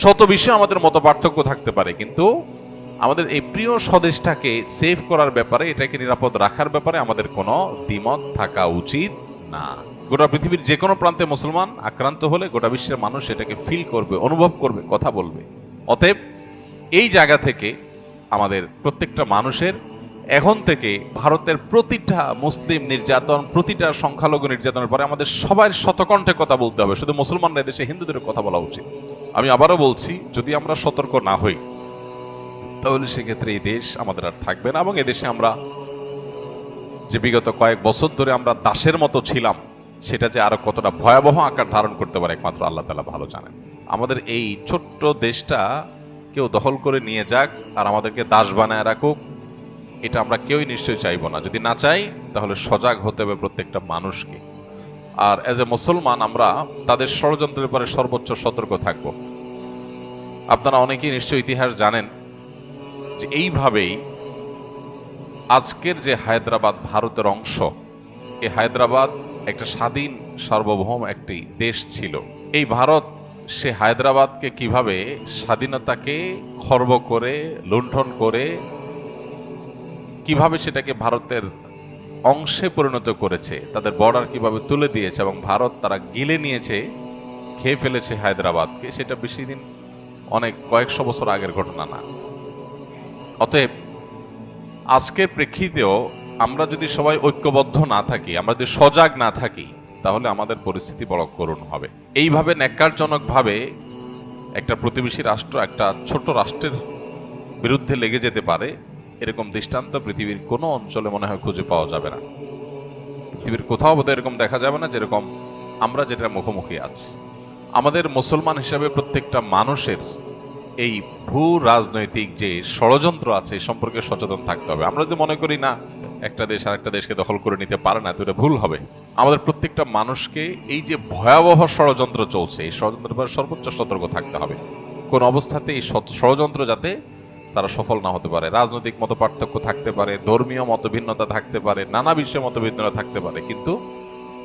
শত বিষয়ে আমাদের মত পার্থক্য থাকতে পারে, কিন্তু আমাদের এই প্রিয় স্বদেশটাকে সেভ করার ব্যাপারে, এটাকে নিরাপদ রাখার ব্যাপারে আমাদের কোনো দ্বিমত থাকা উচিত না। গোটা পৃথিবীর যে কোনো প্রান্তে মুসলমান আক্রান্ত হলে গোটা বিশ্বের মানুষ এটাকে ফিল করবে, অনুভব করবে, কথা বলবে। অতএব এই জায়গা থেকে আমাদের প্রত্যেকটা মানুষের এখন থেকে ভারতের প্রতিটা মুসলিম নির্যাতন, প্রতিটা সংখ্যালঘু নির্যাতনের পরে আমাদের সবার শতকণ্ঠে কথা বলতে হবে। শুধু মুসলমানরা, দেশে হিন্দুদের কথা বলা উচিত। আমি আবারও বলছি, যদি আমরা সতর্ক না হই তাহলে সেক্ষেত্রে এই দেশ আমাদের আর থাকবে না, এবং এদেশে আমরা যে বিগত কয়েক বছর ধরে আমরা দাসের মতো ছিলাম, সেটা যে আরো কতটা ভয়াবহ আকার ধারণ করতে পারে একমাত্র আল্লাহ তাআলা ভালো জানেন। আমাদের এই ছোট্ট দেশটা কেউ দখল করে নিয়ে যাক আর আমাদেরকে দাস বানায় রাখুক, এটা আমরা কেউই নিশ্চয়ই চাইবো না। যদি না চাই তাহলে সজাগ হতে হবে প্রত্যেকটা মানুষকে। আর এজ এ মুসলমান আমরা তাদের ষড়যন্ত্রের পরে সর্বোচ্চ সতর্ক থাকব। আপনারা অনেকেই নিশ্চয়ই ইতিহাস জানেন যে এইভাবেই আজকের যে হায়দ্রাবাদ ভারতের অংশ, এই হায়দ্রাবাদ একটা স্বাধীন সার্বভৌম একটি দেশ ছিল। এই ভারত সে হায়দ্রাবাদকে কিভাবে স্বাধীনতাকে খর্ব করে, লুণ্ঠন করে, কিভাবে সেটাকে ভারতের অংশে পরিণত করেছে, তাদের বর্ডার কিভাবে তুলে দিয়েছে এবং ভারত তারা গিলে নিয়েছে, খেয়ে ফেলেছে হায়দ্রাবাদকে, সেটা বেশি দিন, অনেক কয়েকশো বছর আগের ঘটনা না। অতএব আজকের প্রেক্ষিতেও আমরা যদি সবাই ঐক্যবদ্ধ না থাকি, আমরা যদি সজাগ না থাকি, তাহলে আমাদের পরিস্থিতি বড় করুণ হবে। এইভাবে ন্যাক্কারজনকভাবে একটা প্রতিবেশী রাষ্ট্র একটা ছোট রাষ্ট্রের বিরুদ্ধে লেগে যেতে পারে, এরকম দৃষ্টান্ত পৃথিবীর কোনো অঞ্চলে মনে হয় খুঁজে পাওয়া যাবে না। পৃথিবীর কোথাও বোধহয় এরকম দেখা যাবে না যেরকম আমরা যেটা মুখোমুখি আছি। আমাদের মুসলমান হিসাবে প্রত্যেকটা মানুষের এই ভূ রাজনৈতিক যে ষড়যন্ত্র আছে এই সম্পর্কে সচেতন থাকতে হবে। আমরা যদি মনে করি না একটা দেশ আর একটা দেশকে দখল করে নিতে পারে না, তো এটা ভুল হবে। আমাদের প্রত্যেকটা মানুষকে এই যে ভয়াবহ ষড়যন্ত্র চলছে, এই ষড়যন্ত্রের ব্যাপারে সর্বোচ্চ সতর্ক থাকতে হবে। কোন অবস্থাতে এই ষড়যন্ত্র যাতে তারা সফল না হতে পারে। রাজনৈতিক মত পার্থক্য থাকতে পারে, ধর্মীয় মতভিন্নতা থাকতে পারে, নানা বিষয়ে মতভিন্নতা থাকতে পারে, কিন্তু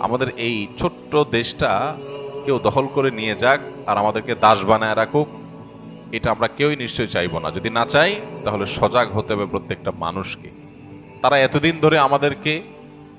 আমাদের এই ছোট্ট দেশটা কেউ দখল করে নিয়ে যাক আর আমাদেরকে দাস বানায় রাখুক, এটা আমরা কেউই নিশ্চয়ই চাইবো না। যদি না চাই তাহলে সজাগ হতে হবে প্রত্যেকটা মানুষকে। তারা এতদিন ধরে আমাদেরকে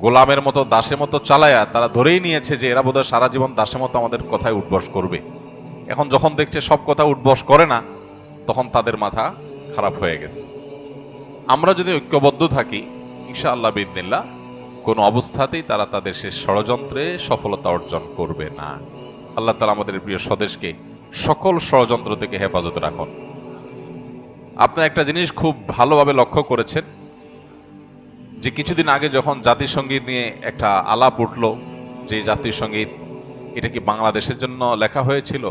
গোলামের মতো, দাসের মতো চালায়া তারা ধরেই নিয়েছে যে এরা বোধহয় সারা জীবন দাসের মতো আমাদের কথায় উঠবস করবে। এখন যখন দেখছে সব কথা উঠবস করে না, তখন তাদের মাথা খারাপ হয়ে গেছে। আমরা যদি ঐক্যবদ্ধ থাকি, ইনশাআল্লাহ বিইذনিল্লাহ কোন অবস্থাতেই তারা তাদের সে ষড়যন্ত্রে সফলতা অর্জন করবে না। আল্লাহ তাআলা আমাদের প্রিয় স্বদেশকে সকল ষড়যন্ত্র থেকে হেফাজত রাখুন। আপনি একটা জিনিস খুব ভালোভাবে লক্ষ্য করেছেন যে কিছুদিন আগে যখন জাতীয় সঙ্গীত নিয়ে একটা আলাপ উঠলো, যে জাতীয় সঙ্গীত এটা কি বাংলাদেশের জন্য লেখা হয়েছিল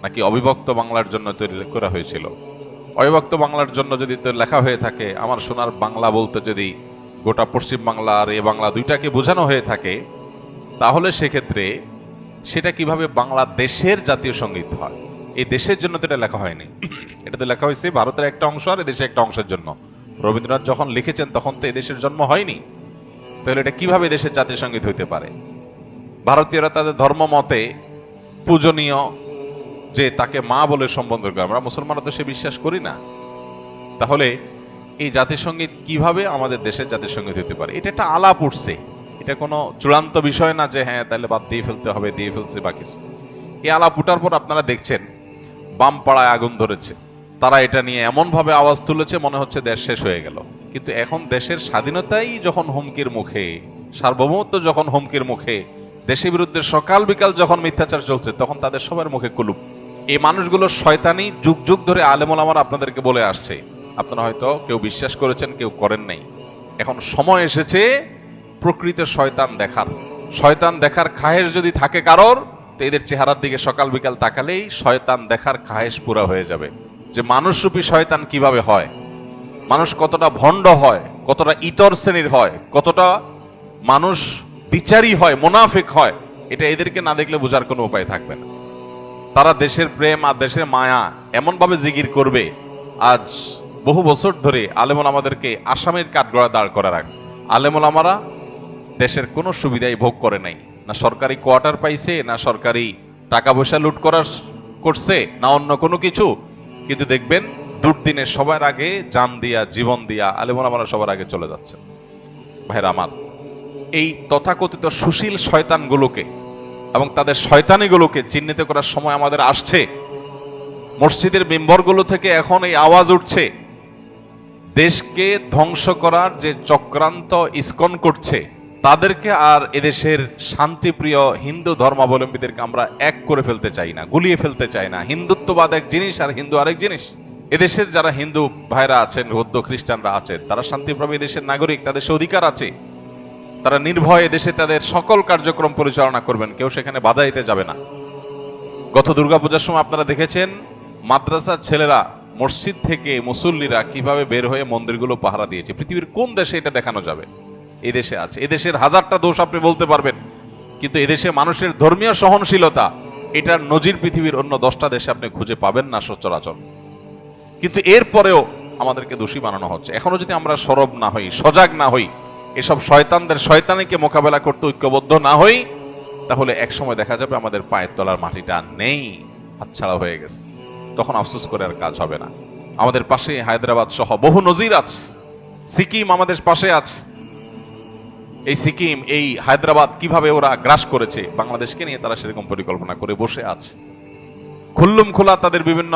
নাকি অবিভক্ত বাংলার জন্য তৈরি করা হয়েছিল? অবিভক্ত বাংলার জন্য যদি লেখা হয়ে থাকে, আমার সোনার বাংলা বলতে যদি গোটা পশ্চিম বাংলা আর এ বাংলা দুইটাকে বোঝানো হয়ে থাকে, তাহলে সেক্ষেত্রে সেটা কিভাবে বাংলাদেশের জাতীয় সঙ্গীত হয়? এই দেশের জন্য তো এটা লেখা হয়নি, এটা তো লেখা হয়েছে ভারতের একটা অংশ আর এদেশের একটা অংশের জন্য। রবীন্দ্রনাথ যখন লিখেছেন তখন তো এদেশের জন্ম হয়নি, তাহলে এটা কিভাবে দেশের জাতীয় সঙ্গীত হইতে পারে? ভারতীয়রা তাদের ধর্ম মতে পূজনীয় যে তাকে মা বলে সম্বোধন করে, আমরা মুসলমানরা তো সে বিশ্বাস করি না। তাহলে এই জাতীয় সঙ্গীত কিভাবে আমাদের দেশের জাতীয় সঙ্গীত হতে পারে? এটা একটা আলাপ উঠছে, এটা কোনো চূড়ান্ত বিষয় না যে হ্যাঁ তাহলে বাদ দিয়ে ফেলতে হবে, দিয়ে ফেলছে বা কিছু। এই আলাপ উঠার পর আপনারা দেখছেন বাম পাড়ায় আগুন ধরেছে, তারা এটা নিয়ে এমন ভাবে আওয়াজ তুলেছে মনে হচ্ছে দেশ শেষ হয়ে গেল। কিন্তু এখন দেশের স্বাধীনতাই যখন হুমকির মুখে, সার্বভৌমত্ব যখন হুমকির মুখে, দেশের বিরুদ্ধে সকাল বিকাল যখন মিথ্যাচার চলছে, তখন তাদের সবার মুখে কুলুপ। এই মানুষগুলোর শয়তানি যুগ যুগ ধরে আলেম ওলামারা আপনাদেরকে বলে আসছে, আপনারা হয়তো কেউ বিশ্বাস করেছেন, কেউ করেন নাই। এখন সময় এসেছে প্রকৃত শয়তান দেখার। শয়তান দেখার খায়েশ যদি থাকে কারোর, তো এদের চেহারার দিকে সকাল বিকাল তাকালেই শয়তান দেখার খায়েশ পুরা হয়ে যাবে, যে মানুষরূপী শয়তান কিভাবে হয়, মানুষ কতটা ভণ্ড হয়, কতটা ইতর শ্রেণীর হয়, কতটা মানুষ বিচারী হয়, মুনাফিক হয়। এটা এদেরকে না দেখলে বোঝার কোনো উপায় থাকবে না। তারা দেশের প্রেম আর দেশের মায়া এমন ভাবে জিগির করবে, আজ বহু বছর ধরে আলেম ওলামাদেরকে আসামের কাঠগড়ায় দাঁড় করা রাখছে। আলেম ওলামারা দেশের কোনো সুবিধাই ভোগ করে নাই, না সরকারি কোয়ার্টার পাইছে, না সরকারি টাকা পয়সা লুট করার করছে না অন্য কোনো কিছু, কিন্তু দেখবেন দুর্দিনে সবার আগে জান দিয়া জীবন দিয়া আলেমোলামারা সবার আগে চলে যাচ্ছে। ভাইরা আমার, এই তথাকথিত সুশীল শয়তানগুলোকে এবং তাদের শয়তানিগুলোকে চিহ্নিত করার সময় আমাদের আসছে। মসজিদের মিম্বরগুলো থেকে এখন এই আওয়াজ উঠছে, দেশকে ধ্বংস করার যে চক্রান্ত ইসকন করছে, তাদেরকে আর এদেশের শান্তিপ্রিয় হিন্দু ধর্মাবলম্বীদেরকে আমরা এক করে ফেলতে চাই না, গুলিয়ে ফেলতে চাই না। হিন্দুত্ববাদ এক জিনিস আর হিন্দু আরেক জিনিস। এদেশের যারা হিন্দু ভাইরা আছেন, বৌদ্ধ খ্রিস্টানরা আছেন, তারা শান্তিপ্রভী দেশের নাগরিক, তাদের সে অধিকার আছে। তারা নির্ভয়ে দেশে তাদের সকল কার্যক্রম পরিচালনা করবেন, কেউ সেখানে বাধা দিতে যাবে না। গত দুর্গাপূজার সময় আপনারা দেখেছেন মাদ্রাসার ছেলেরা, মসজিদ থেকে মুসল্লিরা কিভাবে বের হয়ে মন্দিরগুলো পাহারা দিয়েছে। পৃথিবীর কোন দেশে এটা দেখানো যাবে? এদেশে আছে। এদেশের হাজারটা দোষ আপনি বলতে পারবেন, কিন্তু এদেশে মানুষের ধর্মীয় সহনশীলতা, এটার নজির পৃথিবীর অন্য 10টা দেশে আপনি খুঁজে পাবেন না সচরাচর। কিন্তু এরপরেও আমাদেরকে দোষী বানানো হচ্ছে। এখনো যদি আমরা সরব না হই, সজাগ না হই, এসব শয়তানদের শয়তানিকে মোকাবেলা করতে ঐক্যবদ্ধ না হই, তাহলে এক সময় দেখা যাবে আমাদের পায়ের তলার মাটিটা নেই, হাতছাড়া হয়ে গেছে। তখন আফসোস করে আর কাজ হবে না। আমাদের পাশে হায়দ্রাবাদ সহ বহু নজির আছে। সিকিম আমাদের পাশে আছে। এই সিকিম, এই হায়দ্রাবাদ কিভাবে ওরা গ্রাস করেছে বাংলাদেশকে নিয়ে, তারা সেরকম পরিকল্পনা করে বসে আছে। খুল্লুম খোলা তাদের বিভিন্ন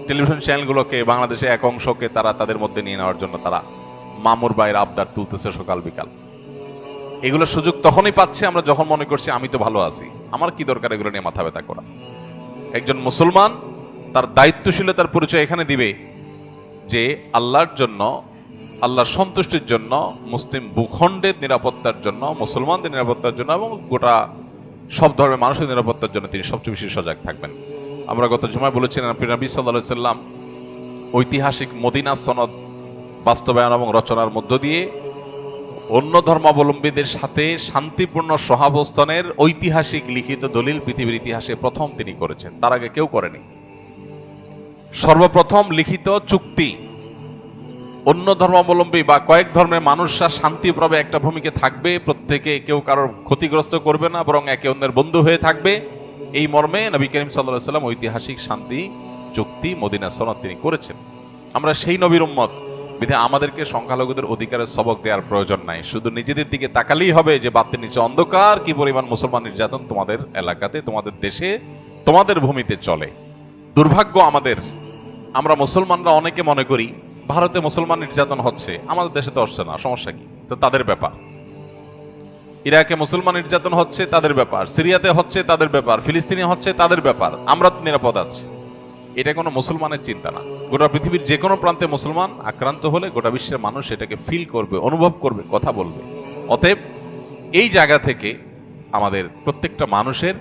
টেলিভিশন চ্যানেলগুলোকে, বাংলাদেশে এক অংশকে তারা তাদের মধ্যে নিয়ে নেওয়ার জন্য তারা মামুর বাইরে আবদার তুলতেছে সকাল বিকাল। এগুলো সুযোগ তখনই পাচ্ছে আমরা যখন মনে করছি আমি তো ভালো আছি, আমার কি দরকার এগুলো নিয়ে মাথা ব্যথা করা। একজন মুসলমান তার দায়িত্বশীলতার পরিচয় এখানে দিবে যে আল্লাহর জন্য, আল্লাহর সন্তুষ্টির জন্য, মুসলিম ভূখণ্ডের নিরাপত্তার জন্য, মুসলমানদের নিরাপত্তার জন্য এবং গোটা সব ধর্মের মানুষের নিরাপত্তার জন্য তিনি সবচেয়ে বেশি সজাগ থাকবেন। আমরা গত জুমায় বলেছিলেন নবী সাল্লাল্লাহু আলাইহি সাল্লাম ঐতিহাসিক মদিনা সনদ বাস্তবায়ন এবং রচনার মধ্য দিয়ে অন্য ধর্মাবলম্বীদের সাথে শান্তিপূর্ণ সহাবস্থানের ঐতিহাসিক লিখিত দলিল পৃথিবীর ইতিহাসে প্রথম তিনি করেছেন, তার আগে কেউ করেনি। সর্বপ্রথম লিখিত চুক্তি, অন্য ধর্মাবলম্বী বা কয়েক ধর্মের মানুষরা শান্তিভাবে একটা ভূমিকে থাকবে, প্রত্যেকে কেউ কারোর ক্ষতিগ্রস্ত করবে না, বরং একে অন্যের বন্ধু হয়ে থাকবে, এই মর্মে নবী করিম সাল্লাল্লাহু আলাইহি সাল্লাম ঐতিহাসিক শান্তি চুক্তি মদিনা সনদ তিনি করেছেন। আমরা সেই নবীর উম্মত, বিধায় আমাদেরকে সংখ্যালঘুদের অধিকারের সবক দেওয়ার প্রয়োজন নাই। শুধু নিজেদের দিকে তাকালেই হবে যে বাতির নিচে অন্ধকার, কি পরিমাণ মুসলমান নির্যাতন তোমাদের এলাকাতে, তোমাদের দেশে, তোমাদের ভূমিতে চলে। দুর্ভাগ্য আমাদের, আমরা মুসলমানরা অনেকে মনে করি ভারতে মুসলমান নির্যাতন হচ্ছে, আমাদের দেশে তো হচ্ছে না, সমস্যা কি? তো তাদের ব্যাপার। ইরাকে মুসলমান নির্যাতন হচ্ছে, তাদের ব্যাপার। সিরিয়াতে হচ্ছে, তাদের ব্যাপার। ফিলিস্তিনে হচ্ছে, তাদের ব্যাপার। আমরা তো নিরাপদ আছি। এটা কোনো মুসলমানের চিন্তা না। গোটা পৃথিবীর যে কোনো প্রান্তে মুসলমান আক্রান্ত হলে গোটা বিশ্বের মানুষ এটাকে ফিল করবে, অনুভব করবে, কথা বলবে। অতএব এই জায়গা থেকে আমাদের প্রত্যেকটা মানুষের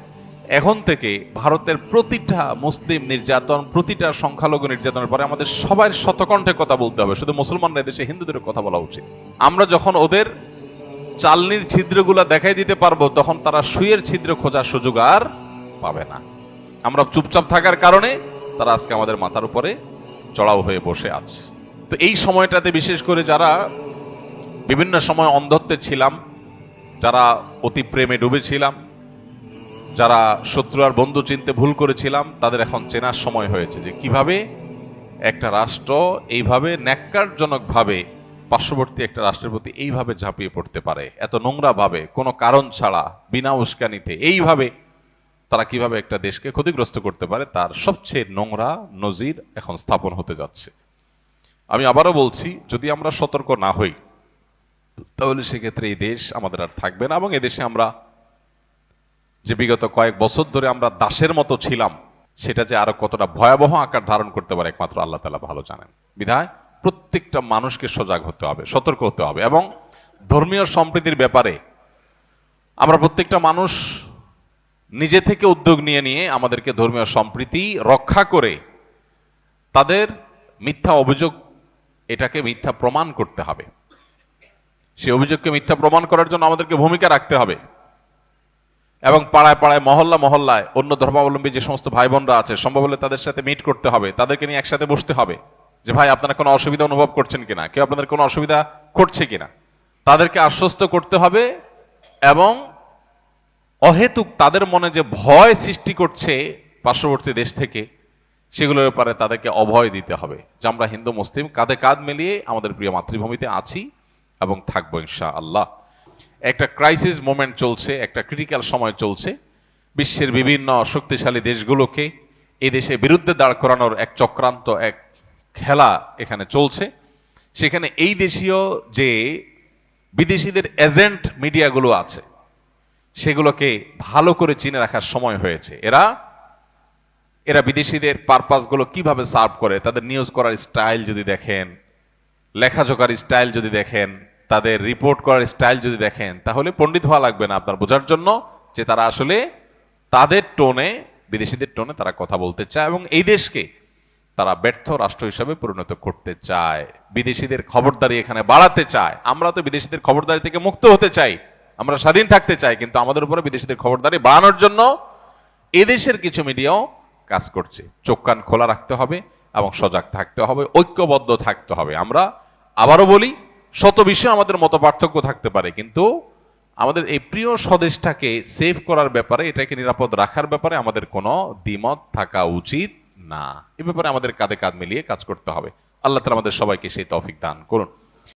এখন থেকে ভারতের প্রতিটা মুসলিম নির্যাতন, প্রতিটা সংখ্যালঘু নির্যাতনের পরে আমাদের সবার শতকণ্ঠে কথা বলতে হবে। শুধু মুসলমানরা, দেশে হিন্দুদের কথা বলা উচিত। আমরা যখন ওদের চালনির ছিদ্রগুলা দেখাই দিতে পারবো, তখন তারা সুইয়ের ছিদ্র খোঁজার সুযোগ আর পাবে না। আমরা চুপচাপ থাকার কারণে তারা আজকে আমাদের মাথার উপরে চড়াও হয়ে বসে আছে। তো এই সময়টাতে বিশেষ করে যারা বিভিন্ন সময় অন্ধত্বে ছিলাম, যারা অতি প্রেমে ডুবেছিলাম, যারা শত্রু আর বন্ধু চিনতে ভুল করেছিলাম, তাদের এখন চেনার সময় হয়েছে যে কিভাবে একটা রাষ্ট্র এইভাবে ন্যাক্কারজনক ভাবে পার্শ্ববর্তী একটা রাষ্ট্রের প্রতি এইভাবে ঝাঁপিয়ে পড়তে পারে, এত নোংরা ভাবে, কোনো কারণ ছাড়া, বিনা উস্কানিতে এইভাবে তারা কিভাবে একটা দেশকে ক্ষতিগ্রস্ত করতে পারে, তার সবচেয়ে নোংরা নজির এখন স্থাপন হতে যাচ্ছে। আমি আবারও বলছি, যদি আমরা সতর্ক না হই তাহলে সেক্ষেত্রে এই দেশ আমাদের আর থাকবে না, এবং এদেশে আমরা যে বিগত কয়েক বছর ধরে আমরা দাসের মতো ছিলাম, সেটা যে আরো কতটা ভয়াবহ আকার ধারণ করতে পারে একমাত্র আল্লাহ তাআলা ভালো জানেন। বিধায় প্রত্যেকটা মানুষকে সজাগ হতে হবে, সতর্ক হতে হবে, এবং ধর্মীয় সম্প্রীতির ব্যাপারে আমরা প্রত্যেকটা মানুষ নিজে থেকে উদ্যোগ নিয়ে নিয়ে আমাদেরকে ধর্মীয় সম্প্রীতি রক্ষা করে তাদের মিথ্যা অভিযোগ, এটাকে মিথ্যা প্রমাণ করতে হবে। সেই অভিযোগকে মিথ্যা প্রমাণ করার জন্য আমাদেরকে ভূমিকা রাখতে হবে, এবং পাড়ায় পাড়ায়, মহল্লা মহল্লায় অন্য ধর্মাবলম্বী যে সমস্ত ভাই বোনরা আছে, সম্ভব হলে তাদের সাথে মিট করতে হবে, তাদেরকে নিয়ে একসাথে বসতে হবে যে ভাই আপনারা কোনো অসুবিধা অনুভব করছেন কিনা, কেউ আপনাদের কোনো অসুবিধা করছে কিনা, তাদেরকে আশ্বস্ত করতে হবে। এবং অহেতুক তাদের মনে যে ভয় সৃষ্টি করছে পার্শ্ববর্তী দেশ থেকে, সেগুলোর ব্যাপারে তাদেরকে অভয় দিতে হবে যে আমরা হিন্দু মুসলিম কাঁধে কাঁধ মিলিয়ে আমাদের প্রিয় মাতৃভূমিতে আছি এবং থাকবো ইনশাআল্লাহ। একটা ক্রাইসিস মোমেন্ট চলছে, একটা ক্রিটিক্যাল সময় চলছে। বিশ্বের বিভিন্ন শক্তিশালী দেশগুলোকে এই দেশের বিরুদ্ধে দাঁড় করানোর এক চক্রান্ত, এক খেলা এখানে চলছে। সেখানে এই দেশীয় যে বিদেশিদের এজেন্ট মিডিয়াগুলো আছে সেগুলোকে ভালো করে চিনে রাখার সময় হয়েছে। এরা বিদেশিদের পারপাসগুলো কিভাবে সার্ভ করে, তাদের নিউজ করার স্টাইল যদি দেখেন, লেখাজোকার স্টাইল যদি দেখেন, তাদের রিপোর্ট করার স্টাইল যদি দেখেন, তাহলে পণ্ডিত হওয়া লাগবে না আপনার বোঝার জন্য যে তারা আসলে তাদের টোনে, বিদেশিদের টোনে তারা কথা বলতে চায় এবং এই দেশকে তারা ব্যর্থ রাষ্ট্র হিসাবে পরিণত করতে চায়, বিদেশিদের খবরদারি এখানে বাড়াতে চায়। আমরা তো বিদেশিদের খবরদারি থেকে মুক্ত হতে চাই, আমরা স্বাধীন থাকতে চাই, কিন্তু আমাদের উপরে বিদেশিদের খবরদারি বাড়ানোর জন্য এদেশের কিছু মিডিয়াও কাজ করছে। চোখ কান খোলা রাখতে হবে এবং সজাগ থাকতে হবে, ঐক্যবদ্ধ থাকতে হবে। আমরা আবারও বলি, শত বিষয়ে আমাদের মত পার্থক্য থাকতে পারে, কিন্তু আমাদের এই প্রিয় স্বদেশটাকে সেভ করার ব্যাপারে, এটাকে নিরাপদ রাখার ব্যাপারে আমাদের কোনো দ্বিমত থাকা উচিত না। এ ব্যাপারে আমাদের কাঁধে কাঁধ মিলিয়ে কাজ করতে হবে। আল্লাহ তাআলা আমাদের সবাইকে সেই তৌফিক দান করুন।